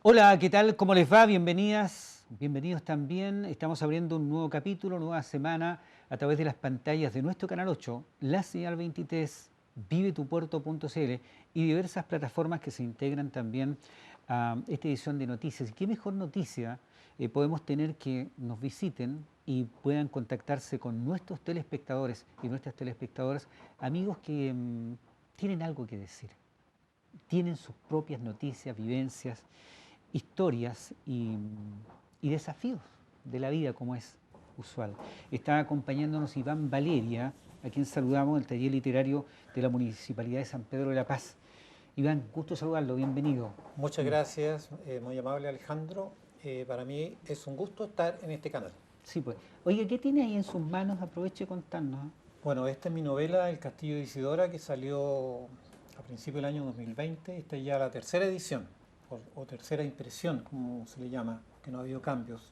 Hola, ¿qué tal? ¿Cómo les va? Bienvenidas, bienvenidos también. Estamos abriendo un nuevo capítulo, nueva semana a través de las pantallas de nuestro canal 8, la señal 23, vivetupuerto.cl y diversas plataformas que se integran también a esta edición de noticias. ¿Y qué mejor noticia podemos tener que nos visiten y puedan contactarse con nuestros telespectadores y nuestras telespectadoras, amigos que tienen algo que decir, tienen sus propias noticias, vivencias, historias y desafíos de la vida como es usual. Está acompañándonos Iván Valeria, a quien saludamos del taller literario de la Municipalidad de San Pedro de la Paz. Iván, gusto saludarlo, bienvenido. Muchas gracias, muy amable Alejandro. Para mí es un gusto estar en este canal. Sí, pues. Oye, ¿qué tiene ahí en sus manos? Aproveche de contarnos. Bueno, esta es mi novela El Castillo de Isidora, que salió a principios del año 2020. Esta es ya la tercera edición, o tercera impresión, como se le llama, que no ha habido cambios.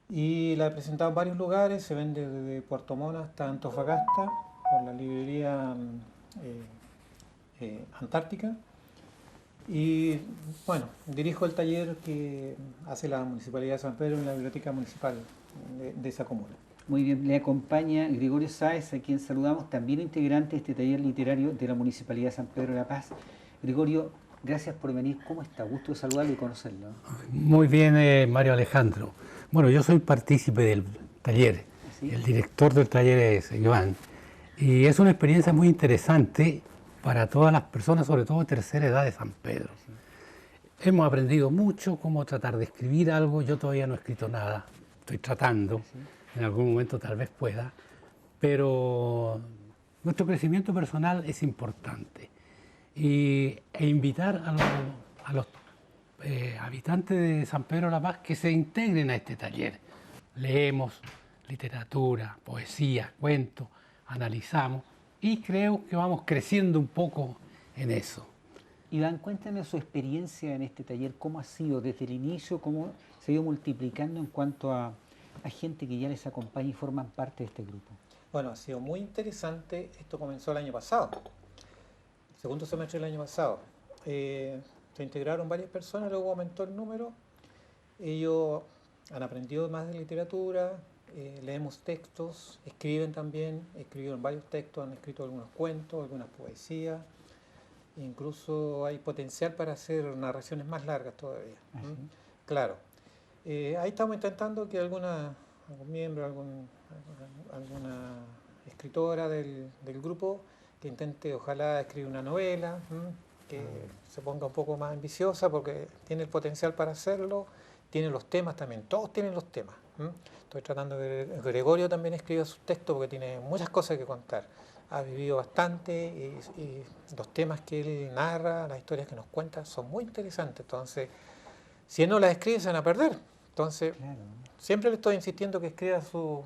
Y la he presentado en varios lugares, se vende desde Puerto Montt hasta Antofagasta, por la librería Antártica. Y bueno, dirijo el taller que hace la Municipalidad de San Pedro en la Biblioteca Municipal de esa comuna. Muy bien, le acompaña Gregorio Sáez, a quien saludamos, también integrante de este taller literario de la Municipalidad de San Pedro de la Paz. Gregorio, gracias por venir. ¿Cómo está? Gusto de saludarlo y conocerlo. Muy bien, Mario Alejandro. Bueno, yo soy partícipe del taller. ¿Sí? El director del taller es Iván. Y es una experiencia muy interesante para todas las personas, sobre todo de tercera edad de San Pedro. Sí. Hemos aprendido mucho cómo tratar de escribir algo. Yo todavía no he escrito nada. Estoy tratando. Sí. En algún momento tal vez pueda. Pero nuestro crecimiento personal es importante. E invitar a los habitantes de San Pedro de la Paz que se integren a este taller. Leemos literatura, poesía, cuentos, analizamos y creo que vamos creciendo un poco en eso. Iván, cuéntame su experiencia en este taller, cómo ha sido desde el inicio, cómo se ha ido multiplicando en cuanto a gente que ya les acompaña y forman parte de este grupo. Bueno, ha sido muy interesante. Esto comenzó el año pasado, el segundo semestre del año pasado. Se integraron varias personas, luego aumentó el número. Ellos han aprendido más de literatura, leemos textos, escriben también, escribieron varios textos, han escrito algunos cuentos, algunas poesías. Incluso hay potencial para hacer narraciones más largas todavía. ¿Sí? Claro. Ahí estamos intentando que algún miembro, alguna escritora del grupo que intente, ojalá, escribir una novela, que se ponga un poco más ambiciosa porque tiene el potencial para hacerlo, tiene los temas también, todos tienen los temas. Estoy tratando de que Gregorio también escriba sus textos porque tiene muchas cosas que contar. Ha vivido bastante y los temas que él narra, las historias que nos cuenta son muy interesantes. Entonces, si él no las escribe, se van a perder. Entonces, claro, siempre le estoy insistiendo que escriba sus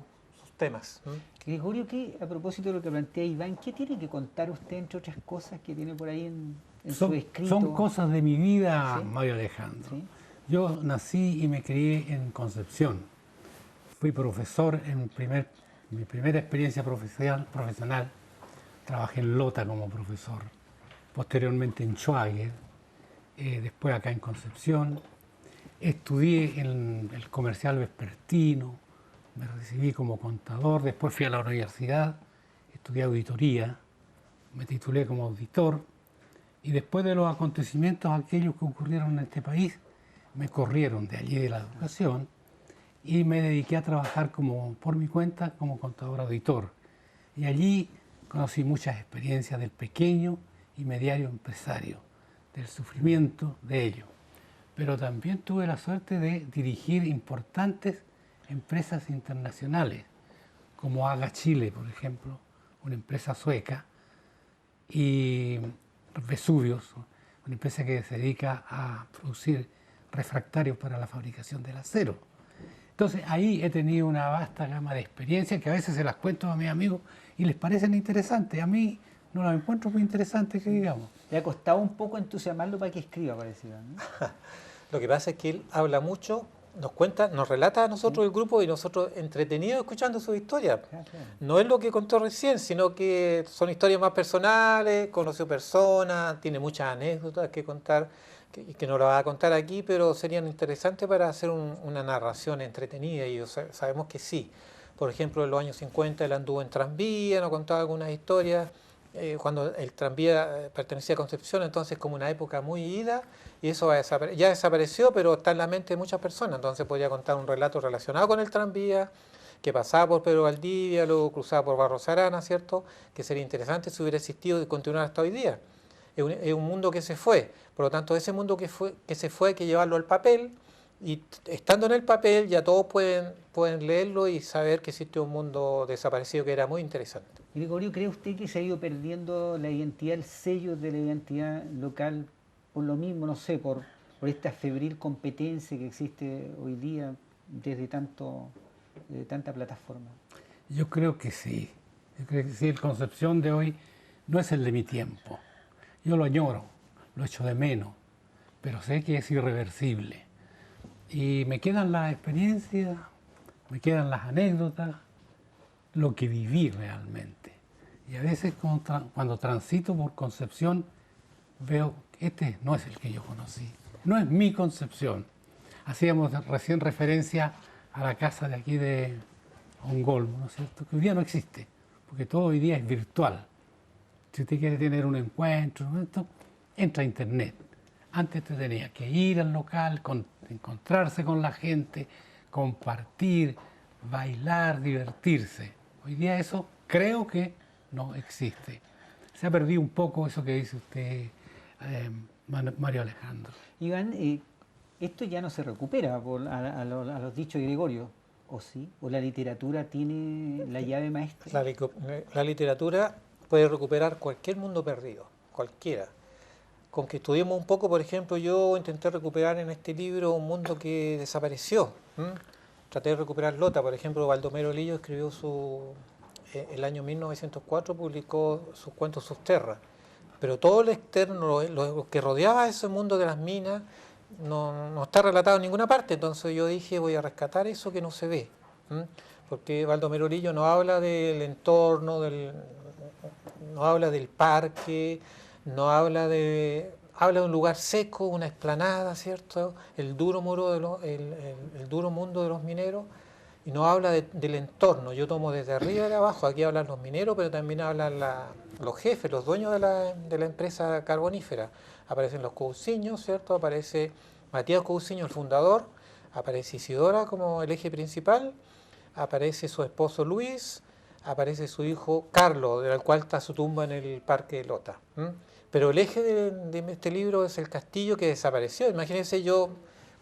temas. Gregorio, a propósito de lo que plantea Iván, ¿qué tiene que contar usted, entre otras cosas, que tiene por ahí en su escrito? Son cosas de mi vida, ¿sí? Mario Alejandro. ¿Sí? Yo nací y me crié en Concepción. Fui profesor en mi primera experiencia profesional. Trabajé en Lota como profesor, posteriormente en Schwager, después acá en Concepción. Estudié en el Comercial Vespertino, me recibí como contador, después fui a la universidad, estudié auditoría, me titulé como auditor y después de los acontecimientos aquellos que ocurrieron en este país, me corrieron de allí de la educación y me dediqué a trabajar por mi cuenta como contador auditor. Y allí conocí muchas experiencias del pequeño y mediano empresario, del sufrimiento de ello. Pero también tuve la suerte de dirigir importantes empresas internacionales, como AGA Chile, por ejemplo, una empresa sueca, y Vesuvios, una empresa que se dedica a producir refractarios para la fabricación del acero. Entonces ahí he tenido una vasta gama de experiencias que a veces se las cuento a mis amigos y les parecen interesantes. A mí no las encuentro muy interesantes, que digamos. Le ha costado un poco entusiasmarlo para que escriba, parecido, ¿no? Lo que pasa es que él habla mucho, nos cuenta, nos relata a nosotros el grupo y nosotros entretenidos escuchando su historia. Claro. No es lo que contó recién, sino que son historias más personales, conoció personas, tiene muchas anécdotas que contar. que no lo va a contar aquí, pero serían interesantes para hacer una narración entretenida, y sabemos que sí. Por ejemplo, en los años 50 él anduvo en tranvía, nos contaba algunas historias, cuando el tranvía pertenecía a Concepción, entonces como una época muy ida, y eso ya desapareció, pero está en la mente de muchas personas, entonces podría contar un relato relacionado con el tranvía, que pasaba por Pedro Valdivia, luego cruzaba por Barros Arana, ¿cierto? Que sería interesante si hubiera existido y continuar hasta hoy día. Es un mundo que se fue, por lo tanto ese mundo que se fue hay que llevarlo al papel, y estando en el papel ya todos pueden leerlo y saber que existe un mundo desaparecido que era muy interesante. Gregorio, ¿cree usted que se ha ido perdiendo la identidad, el sello de la identidad local por lo mismo, no sé, por esta febril competencia que existe hoy día desde tanta plataforma? Yo creo que sí. Yo creo que sí, el Concepción de hoy no es el de mi tiempo. Yo lo añoro, lo echo de menos, pero sé que es irreversible. Y me quedan las experiencias, me quedan las anécdotas, lo que viví realmente. Y a veces cuando transito por Concepción veo que este no es el que yo conocí, no es mi Concepción. Hacíamos recién referencia a la casa de aquí de Ongolmo, ¿no es cierto? Que hoy día no existe, porque todo hoy día es virtual. Si usted quiere tener un encuentro, ¿no? Esto, entra a internet. Antes usted tenía que ir al local, encontrarse con la gente, compartir, bailar, divertirse. Hoy día eso creo que no existe. Se ha perdido un poco eso que dice usted, Mario Alejandro. Iván, esto ya no se recupera a los dichos de Gregorio, ¿o sí? ¿O la literatura tiene la llave maestra? La literatura puede recuperar cualquier mundo perdido, cualquiera. Con que estudiemos un poco, por ejemplo, yo intenté recuperar en este libro un mundo que desapareció. Traté de recuperar Lota, por ejemplo, Baldomero Lillo escribió el año 1904, publicó sus cuentos Subterra, pero todo lo externo, lo que rodeaba ese mundo de las minas, no está relatado en ninguna parte. Entonces yo dije, voy a rescatar eso que no se ve, porque Baldomero Lillo no habla del entorno, no habla del parque, no habla habla de un lugar seco, una explanada, ¿cierto? El duro el duro mundo de los mineros, y no habla del entorno. Yo tomo desde arriba y de abajo. Aquí hablan los mineros, pero también hablan los jefes, los dueños de la empresa carbonífera. Aparecen los Cousiños, ¿cierto? Aparece Matías Cousiño, el fundador, aparece Isidora como el eje principal, aparece su esposo Luis, aparece su hijo Carlos, del cual está su tumba en el Parque de Lota. Pero el eje de este libro es el castillo que desapareció. Imagínense, yo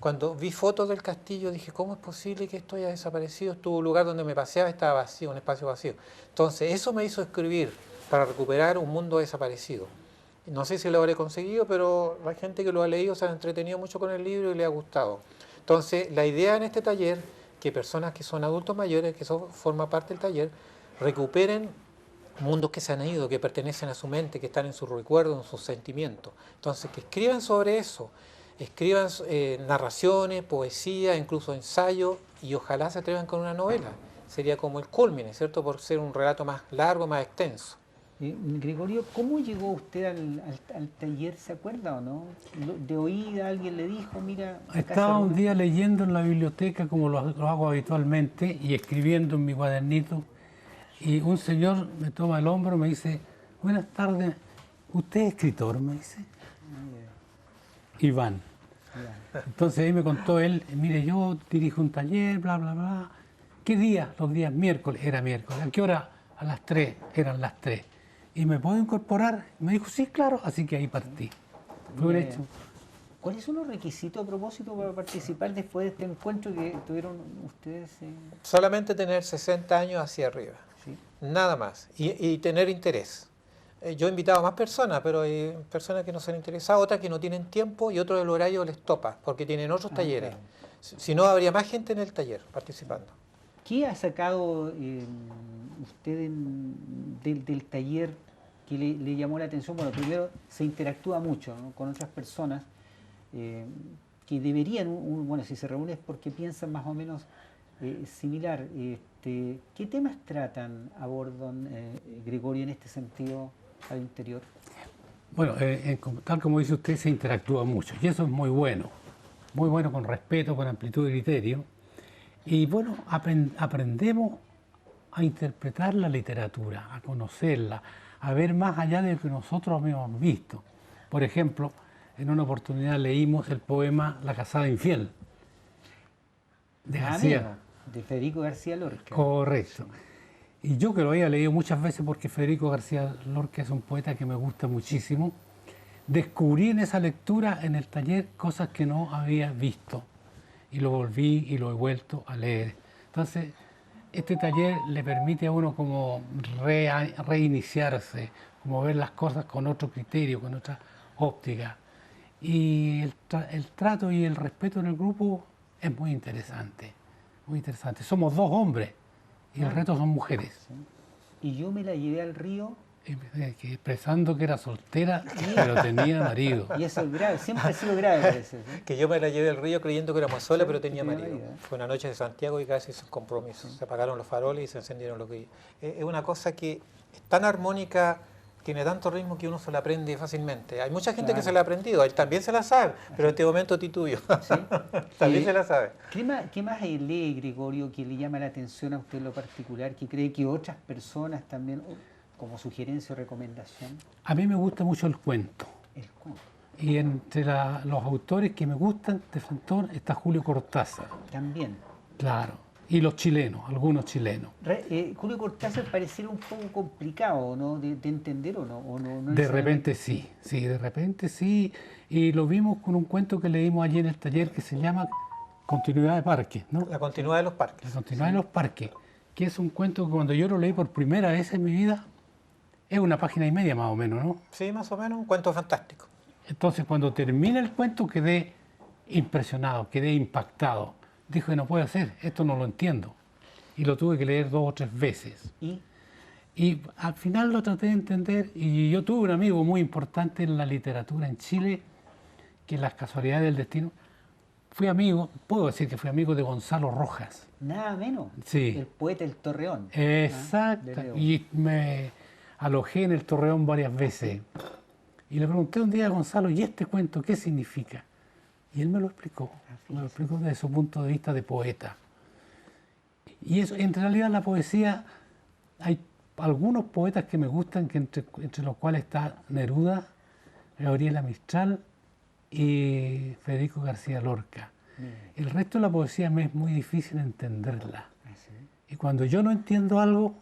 cuando vi fotos del castillo dije, ¿cómo es posible que esto haya desaparecido? Estuvo un lugar donde me paseaba, estaba vacío, un espacio vacío. Entonces eso me hizo escribir para recuperar un mundo desaparecido. No sé si lo habré conseguido, pero la gente que lo ha leído se ha entretenido mucho con el libro y le ha gustado. Entonces la idea en este taller, que personas que son adultos mayores, que forman parte del taller, recuperen mundos que se han ido, que pertenecen a su mente, que están en sus recuerdos, en sus sentimientos. Entonces, que escriban sobre eso, escriban narraciones, poesía, incluso ensayos, y ojalá se atrevan con una novela. Sería como el culmine, ¿cierto? Por ser un relato más largo, más extenso. Gregorio, ¿cómo llegó usted al taller? ¿Se acuerda o no? De oída alguien le dijo, mira... Estaba un día leyendo en la biblioteca, como lo hago habitualmente, y escribiendo en mi cuadernito, y un señor me toma el hombro y me dice, buenas tardes, ¿usted es escritor? Me dice. Iván. Entonces ahí me contó él, mire, yo dirijo un taller, bla, bla, bla. ¿Qué día? Los días miércoles. Era miércoles. ¿A qué hora? A las 3. Eran las 3. ¿Y me puedo incorporar? Me dijo, sí, claro. Así que ahí partí. Fue un hecho. ¿Cuáles son los requisitos a propósito para participar después de este encuentro que tuvieron ustedes? Solamente tener 60 años hacia arriba. ¿Sí? Nada más. Y tener interés. Yo he invitado a más personas, pero hay personas que no se han interesado, otras que no tienen tiempo y otros el horario les topa, porque tienen otros talleres. Claro. Si no, habría más gente en el taller participando. ¿Qué ha sacado usted del taller que le llamó la atención? Bueno, primero se interactúa mucho, ¿no?, con otras personas que deberían, bueno, si se reúnen es porque piensan más o menos similar. ¿Qué temas abordan, Gregorio, en este sentido al interior? Bueno, tal como dice usted, se interactúa mucho y eso es muy bueno con respeto, con amplitud de criterio. Y bueno, aprendemos a interpretar la literatura, a conocerla, a ver más allá de lo que nosotros habíamos visto. Por ejemplo, en una oportunidad leímos el poema La casada infiel, de García. De Federico García Lorca. Correcto. Y yo que lo había leído muchas veces porque Federico García Lorca es un poeta que me gusta muchísimo, descubrí en esa lectura en el taller cosas que no había visto y lo volví y lo he vuelto a leer. Entonces, este taller le permite a uno como reiniciarse, como ver las cosas con otro criterio, con otra óptica. Y el trato y el respeto en el grupo es muy interesante, muy interesante. Somos dos hombres y el resto son mujeres. Sí. Y yo me la llevé al río. Expresando que era soltera, pero tenía marido. Y eso es grave, siempre ha sido grave, parece. ¿Sí? Que yo me la llevé al río creyendo que éramos sola, pero tenía marido. marido. Fue una noche de Santiago y casi sin compromiso. Se apagaron los faroles y se encendieron los grillos. Es una cosa que es tan armónica, tiene tanto ritmo que uno se la aprende fácilmente. Hay mucha gente que se la ha aprendido, él también se la sabe, pero en este momento tituyo. ¿Sí? También se la sabe. ¿Qué más lee, Gregorio, que le llama la atención a usted en lo particular, que cree que otras personas también, como sugerencia o recomendación? A mí me gusta mucho el cuento. El cuento. Y entre los autores que me gustan de Fentón está Julio Cortázar. También. Claro. Y los chilenos, algunos chilenos. Julio Cortázar pareciera un poco complicado, ¿no? De entender o no De repente sí, de repente sí. Y lo vimos con un cuento que leímos allí en el taller que se llama Continuidad de Parques, ¿no? La continuidad de los parques. La continuidad de los parques, que es un cuento que cuando yo lo leí por primera vez en mi vida, es una página y media más o menos, ¿no? Sí, más o menos, un cuento fantástico. Entonces cuando termina el cuento quedé impresionado, quedé impactado. Dije, no puede ser, esto no lo entiendo. Y lo tuve que leer 2 o 3 veces. Y al final lo traté de entender y yo tuve un amigo muy importante en la literatura en Chile, que en las casualidades del destino, fui amigo, puedo decir que fui amigo de Gonzalo Rojas. Nada menos. Sí. El poeta del Torreón. Exacto. Y me alojé en el Torreón varias veces. Y le pregunté un día a Gonzalo, ¿y este cuento qué significa? Y él me lo explicó desde su punto de vista de poeta. Y eso, en realidad la poesía, hay algunos poetas que me gustan, que entre los cuales está Neruda, Gabriela Mistral y Federico García Lorca. El resto de la poesía me es muy difícil entenderla. Y cuando yo no entiendo algo,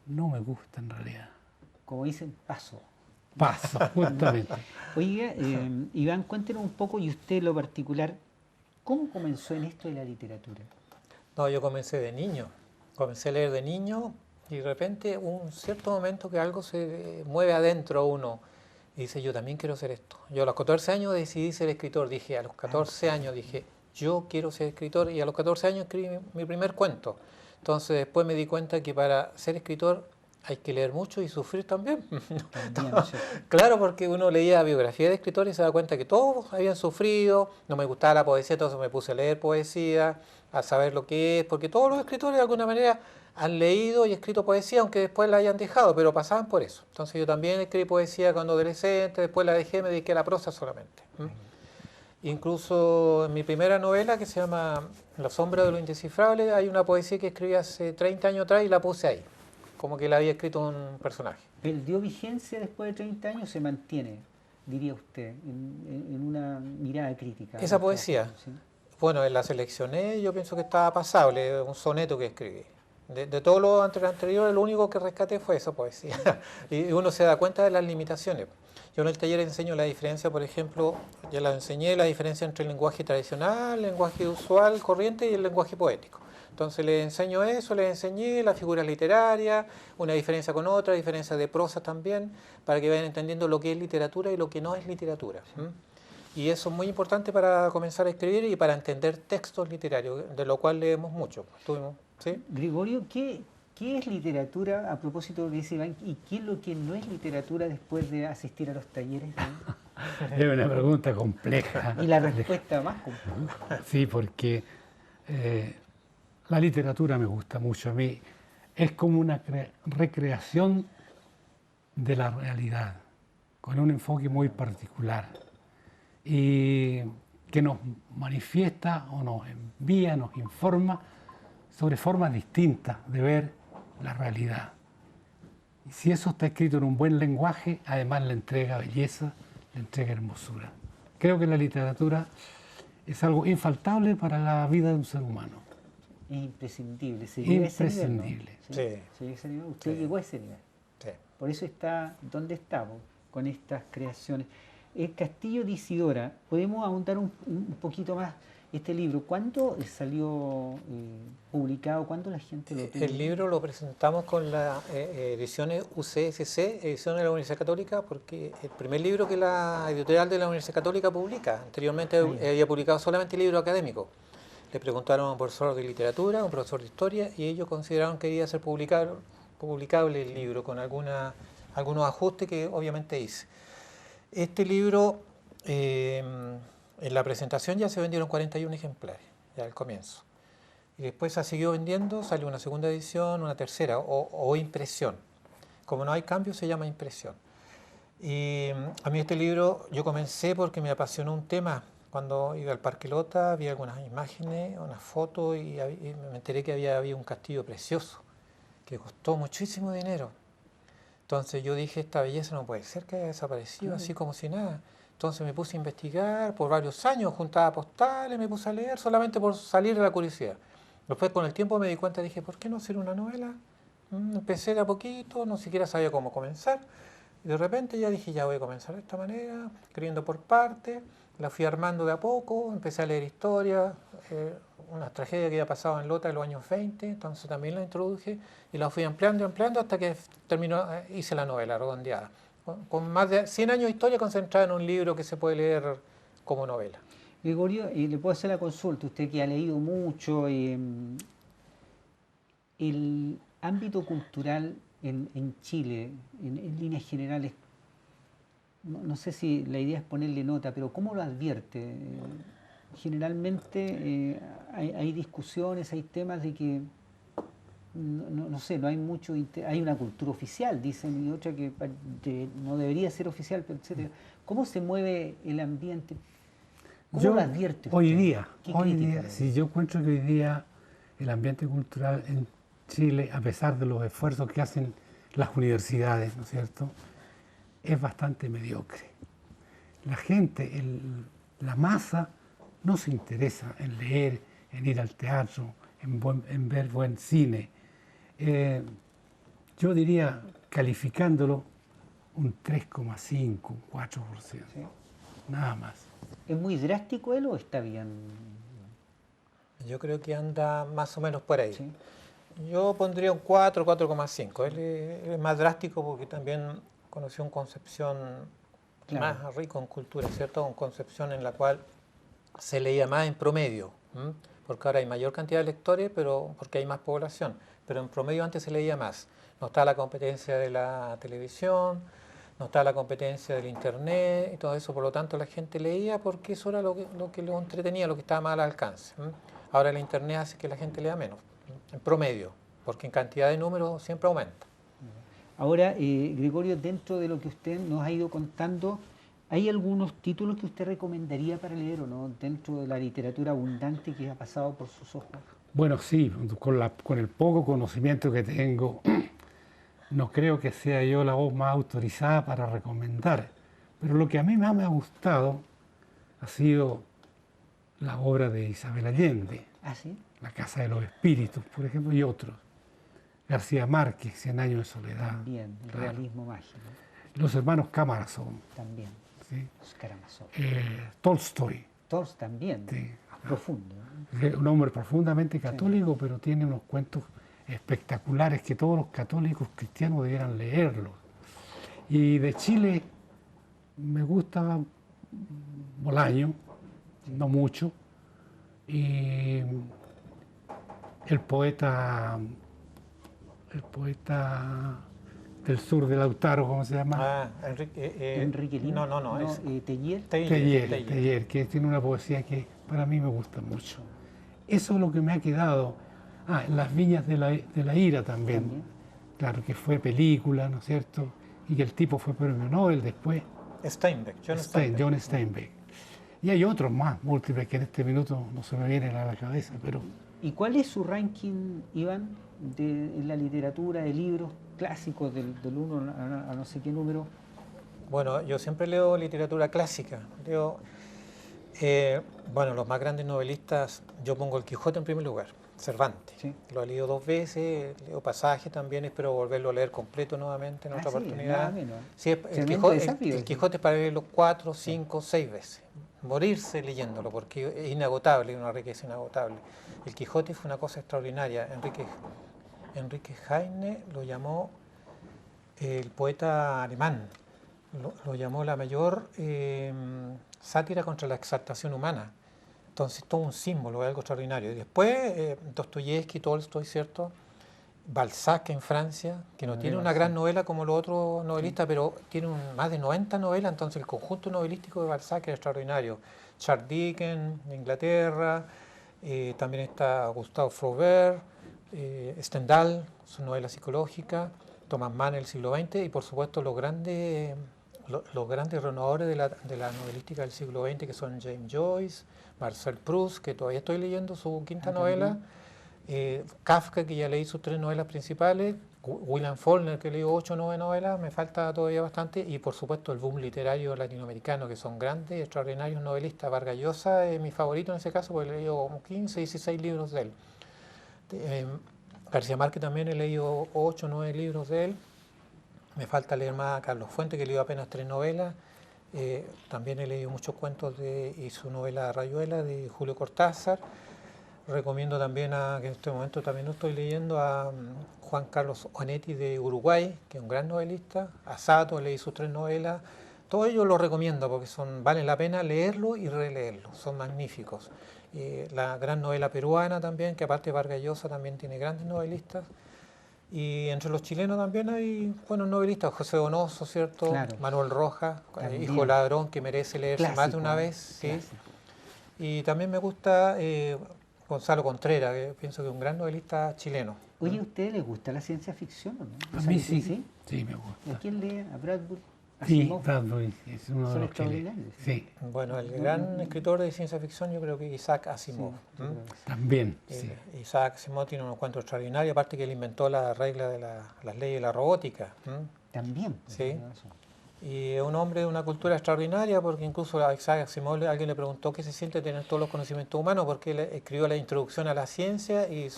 no me gusta en realidad. Como dicen, paso. Paso, justamente. Oiga, Iván, cuéntenos un poco, y usted en lo particular, ¿cómo comenzó en esto de la literatura? No, yo comencé de niño. Comencé a leer de niño y de repente un cierto momento que algo se mueve adentro uno y dice, yo también quiero hacer esto. Yo a los 14 años decidí ser escritor. Dije, a los 14 años dije, yo quiero ser escritor, y a los 14 años escribí mi primer cuento. Entonces después me di cuenta que para ser escritor hay que leer mucho y sufrir también. Claro, porque uno leía biografías de escritores y se da cuenta que todos habían sufrido, no me gustaba la poesía, entonces me puse a leer poesía, a saber lo que es, porque todos los escritores de alguna manera han leído y escrito poesía, aunque después la hayan dejado, pero pasaban por eso. Entonces yo también escribí poesía cuando adolescente, después la dejé, me dediqué a la prosa solamente. Incluso en mi primera novela, que se llama La sombra de lo indescifrable, hay una poesía que escribí hace 30 años atrás y la puse ahí, como que la había escrito un personaje. ¿Perdió vigencia después de 30 años o se mantiene, diría usted, en una mirada crítica? Esa poesía, ¿sí? Bueno, la seleccioné, yo pienso que estaba pasable, un soneto que escribí. De todo lo anterior, lo único que rescaté fue esa poesía. Y uno se da cuenta de las limitaciones. Yo en el taller enseño la diferencia, por ejemplo, ya la enseñé, la diferencia entre el lenguaje tradicional, el lenguaje usual, corriente y el lenguaje poético. Entonces les enseño eso, les enseñé la figura literaria, una diferencia con otra, diferencia de prosa también, para que vayan entendiendo lo que es literatura y lo que no es literatura. Y eso es muy importante para comenzar a escribir y para entender textos literarios, de lo cual leemos mucho. ¿Sí? Gregorio, ¿qué es literatura, a propósito de lo que dice Iván, y qué es lo que no es literatura después de asistir a los talleres? Es una pregunta compleja. Y la respuesta más compleja. Sí, porque la literatura me gusta mucho a mí. Es como una recreación de la realidad. con un enfoque muy particular y que nos manifiesta o nos envía, nos informa sobre formas distintas de ver la realidad. Y si eso está escrito en un buen lenguaje, además le entrega belleza, le entrega hermosura. Creo que la literatura es algo infaltable para la vida de un ser humano. Es imprescindible. Se llega a ese nivel, ¿no? Imprescindible. Sí. Se llega a ese nivel. Usted Sí. llegó a ese nivel. Sí. Por eso está donde estamos, con estas creaciones. El Castillo de Isidora, podemos ahondar un poquito más este libro. ¿Cuándo salió publicado? ¿Cuándo la gente lo tuvo? El libro lo presentamos con la ediciones UCSC, edición de la Universidad Católica, porque el primer libro que la editorial de la Universidad Católica publica. Anteriormente había publicado solamente libro académico. Le preguntaron a un profesor de literatura, a un profesor de historia, y ellos consideraron que debía ser publicable el libro con algunos ajustes que obviamente hice. Este libro, en la presentación ya se vendieron 41 ejemplares, ya al comienzo. Y después se siguió vendiendo, salió una segunda edición, una tercera, o impresión. Como no hay cambio, se llama impresión. Y a mí este libro, yo comencé porque me apasionó un tema. Cuando iba al Parque Lota, vi algunas imágenes, unas fotos, y me enteré que había un castillo precioso, que costó muchísimo dinero. Entonces yo dije, esta belleza no puede ser que haya desaparecido así como si nada. Entonces me puse a investigar por varios años, juntaba postales, me puse a leer solamente por salir de la curiosidad. Después con el tiempo me di cuenta, dije, ¿por qué no hacer una novela? Empecé de a poquito, no siquiera sabía cómo comenzar. Y de repente ya dije, ya voy a comenzar de esta manera, escribiendo por partes. La fui armando de a poco, empecé a leer historias, una tragedia que había pasado en Lota en los años 20, entonces también la introduje y la fui ampliando hasta que hice la novela redondeada. Con más de 100 años de historia concentrada en un libro que se puede leer como novela. Gregorio, le puedo hacer la consulta, usted que ha leído mucho, el ámbito cultural en Chile, en líneas generales, no sé si la idea es ponerle nota, pero ¿cómo lo advierte? Generalmente hay discusiones, hay temas de que, no sé, no hay mucho, hay una cultura oficial, dicen, y otra que no debería ser oficial, etc. ¿Cómo se mueve el ambiente? ¿Cómo lo advierte usted? Hoy día, ¿Qué si yo encuentro que hoy día el ambiente cultural en Chile, a pesar de los esfuerzos que hacen las universidades, ¿no es cierto?, es bastante mediocre. La gente, la masa, no se interesa en leer, en ir al teatro, en ver buen cine. Yo diría, calificándolo, un 3,5, 4%. ¿Sí? Nada más. ¿Es muy drástico él o está bien? Yo creo que anda más o menos por ahí. ¿Sí? Yo pondría un 4, 4,5. Él es más drástico porque también conoció un Concepción más rico en cultura, ¿cierto? Un Concepción en la cual se leía más en promedio, porque ahora hay mayor cantidad de lectores, pero porque hay más población, pero en promedio antes se leía más. No está la competencia de la televisión, no está la competencia del internet y todo eso, por lo tanto la gente leía porque eso era lo que lo entretenía, lo que estaba más al alcance. Ahora el internet hace que la gente lea menos, en promedio, porque en cantidad de números siempre aumenta. Ahora, Gregorio, dentro de lo que usted nos ha ido contando, ¿hay algunos títulos que usted recomendaría para leer o no dentro de la literatura abundante que ha pasado por sus ojos? Bueno, sí, con el poco conocimiento que tengo, no creo que sea yo la voz más autorizada para recomendar, pero lo que a mí más me ha gustado ha sido la obra de Isabel Allende, ¿Ah, sí? La Casa de los Espíritus, por ejemplo, y otros. García Márquez, Cien años de soledad. También, el realismo mágico. Los hermanos Karamazov. También, ¿Sí? los Karamazov. Tolstoy. Tolstoy también, Sí. profundo. Un hombre profundamente católico, pero tiene unos cuentos espectaculares que todos los católicos cristianos debieran leerlos. Y de Chile me gusta Bolaño, no mucho, y el poeta del sur de Lautaro, ¿cómo se llama? Enrique Lima. No, es Teillier. Teillier, que tiene una poesía que para mí me gusta mucho. Eso es lo que me ha quedado. Las viñas de la ira también. Claro, que fue película, ¿no es cierto? y que el tipo fue premio Nobel después, Steinbeck, John Steinbeck. John Steinbeck. Y hay otros más múltiples que en este minuto no se me vienen a la cabeza, pero ¿Y cuál es su ranking, Iván, en la literatura de libros clásicos del 1 a no sé qué número? Bueno, yo siempre leo literatura clásica. Bueno, los más grandes novelistas, yo pongo el Quijote en primer lugar, Cervantes. Sí. Lo he leído 2 veces, leo pasajes también, espero volverlo a leer completo nuevamente en otra Sí, oportunidad. nada menos. Sí, Tremendo desafío. El Quijote es para leerlo 4, 5, 6 veces. Morirse leyéndolo, porque es inagotable, una riqueza inagotable. El Quijote fue una cosa extraordinaria. Enrique Heine lo llamó el poeta alemán. Lo llamó la mayor sátira contra la exaltación humana. Entonces, todo un símbolo, algo extraordinario. Y después, Dostoyevsky, Tolstoy, ¿cierto? Balzac en Francia, que no tiene una gran novela como los otros novelistas, pero tiene más de 90 novelas, entonces el conjunto novelístico de Balzac es extraordinario. Charles Dickens, de Inglaterra, también está Gustave Flaubert, Stendhal, su novela psicológica, Thomas Mann, el siglo XX, y por supuesto los grandes renovadores de la novelística del siglo XX, que son James Joyce, Marcel Proust, que todavía estoy leyendo su quinta novela, Kafka, que ya leí sus 3 novelas principales, William Faulkner, que leí 8 o 9 novelas, me falta todavía bastante, y por supuesto el boom literario latinoamericano, que son grandes, extraordinarios novelistas. Vargas Llosa es mi favorito en ese caso, porque he leído como 15, 16 libros de él. García Márquez también he leído 8 o 9 libros de él. Me falta leer más a Carlos Fuentes, que he leído apenas 3 novelas. También he leído muchos cuentos y su novela Rayuela de Julio Cortázar. Recomiendo también, que en este momento también lo estoy leyendo, a Juan Carlos Onetti de Uruguay, que es un gran novelista. A Sato leí sus 3 novelas. Todo ello lo recomiendo porque valen la pena leerlo y releerlo, son magníficos. La gran novela peruana también, que aparte de Vargas Llosa también tiene grandes novelistas. Y entre los chilenos también hay buenos novelistas, José Donoso, ¿cierto? Claro. Manuel Rojas, También. Hijo ladrón, que merece leerse más de Clásico, una vez. ¿sí? clásico. Y también me gusta Gonzalo Contreras, que pienso que es un gran novelista chileno. Oye, ¿a ustedes les gusta la ciencia ficción o no? a mí sí, ¿Sí? sí me gusta. ¿A quién lee? ¿A Bradbury? ¿A Sí, Asimov? Bradbury es uno de Son los que lee. extraordinarios. Sí, Bueno, el gran escritor de ciencia ficción yo creo que es Isaac Asimov. Sí, yo creo que sí. también, sí. Isaac Asimov tiene unos cuentos extraordinarios, aparte que él inventó la regla de las leyes de la robótica. También. Sí. tiene razón. Y es un hombre de una cultura extraordinaria, porque incluso a Isaac Asimov alguien le preguntó qué se siente tener todos los conocimientos humanos, porque él escribió la introducción a la ciencia y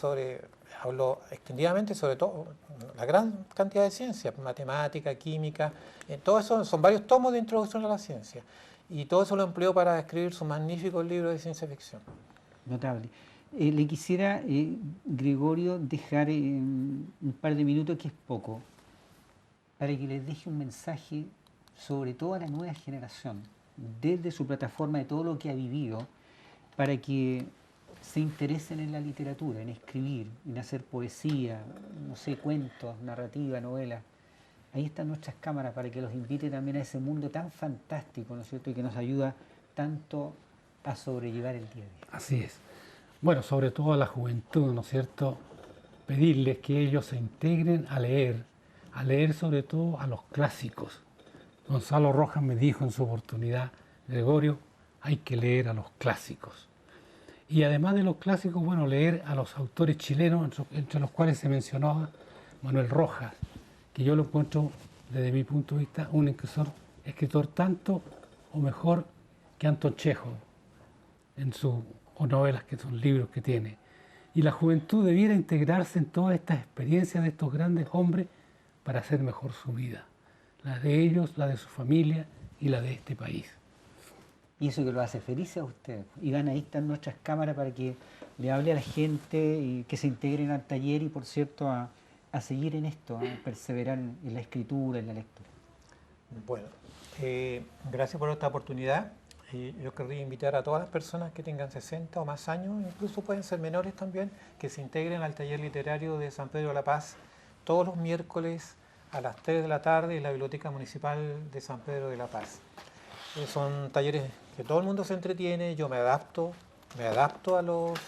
habló extendidamente sobre todo la gran cantidad de ciencias, matemática, química, todo eso son varios tomos de introducción a la ciencia. Y todo eso lo empleó para escribir sus magníficos libros de ciencia ficción. Notable. Le quisiera, Gregorio, dejar un par de minutos, que es poco, para que les deje un mensaje sobre todo a la nueva generación, desde su plataforma, de todo lo que ha vivido, para que se interesen en la literatura, en escribir, en hacer poesía, no sé, cuentos, narrativa, novelas. Ahí están nuestras cámaras para que los invite también a ese mundo tan fantástico, ¿no es cierto?, y que nos ayuda tanto a sobrellevar el día a día. Así es. Bueno, sobre todo a la juventud, ¿no es cierto? Pedirles que ellos se integren a leer sobre todo a los clásicos. Gonzalo Rojas me dijo en su oportunidad, Gregorio, hay que leer a los clásicos. Y además de los clásicos, bueno, leer a los autores chilenos, entre los cuales se mencionaba Manuel Rojas, que yo lo encuentro, desde mi punto de vista, un escritor tanto o mejor que Anton Chejov en sus novelas, que son libros que tiene. Y la juventud debiera integrarse en todas estas experiencias de estos grandes hombres para hacer mejor su vida. La de ellos, la de su familia y la de este país. Y eso que lo hace feliz a usted. Iván, ahí están nuestras cámaras para que le hable a la gente y que se integren al taller y, por cierto, a seguir en esto, a perseverar en la escritura, en la lectura. Bueno, gracias por esta oportunidad. Yo querría invitar a todas las personas que tengan 60 o más años, incluso pueden ser menores también, que se integren al taller literario de San Pedro de la Paz todos los miércoles a las 3 de la tarde en la Biblioteca Municipal de San Pedro de la Paz. Son talleres que todo el mundo se entretiene, yo me adapto a los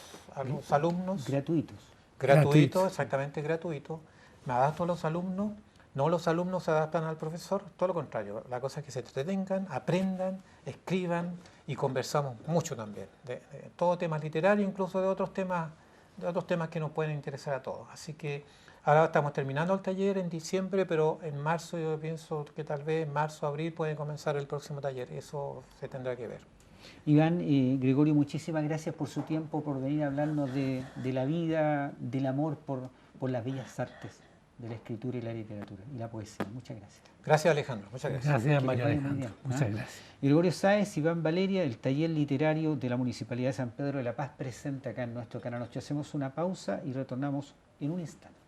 alumnos. Gratuitos. Gratuito, exactamente gratuito. Me adapto a los alumnos No los alumnos se adaptan al profesor, todo lo contrario. La cosa es que se entretengan, aprendan, escriban y conversamos mucho también. De todo tema literario, incluso de otros temas que nos pueden interesar a todos. Así que ahora estamos terminando el taller en diciembre, pero en marzo yo pienso que tal vez en marzo, abril puede comenzar el próximo taller. Eso se tendrá que ver. Iván, Gregorio, muchísimas gracias por su tiempo, por venir a hablarnos de la vida, del amor por las bellas artes, de la escritura y la literatura y la poesía. Muchas gracias. Gracias, Alejandro. Muchas gracias. Gracias, Que Mario les vaya muy Alejandro. bien, Muchas gracias. Gregorio Sáez, Iván Valeria, el taller literario de la Municipalidad de San Pedro de la Paz presente acá en nuestro Canal 8. Hacemos una pausa y retornamos en un instante.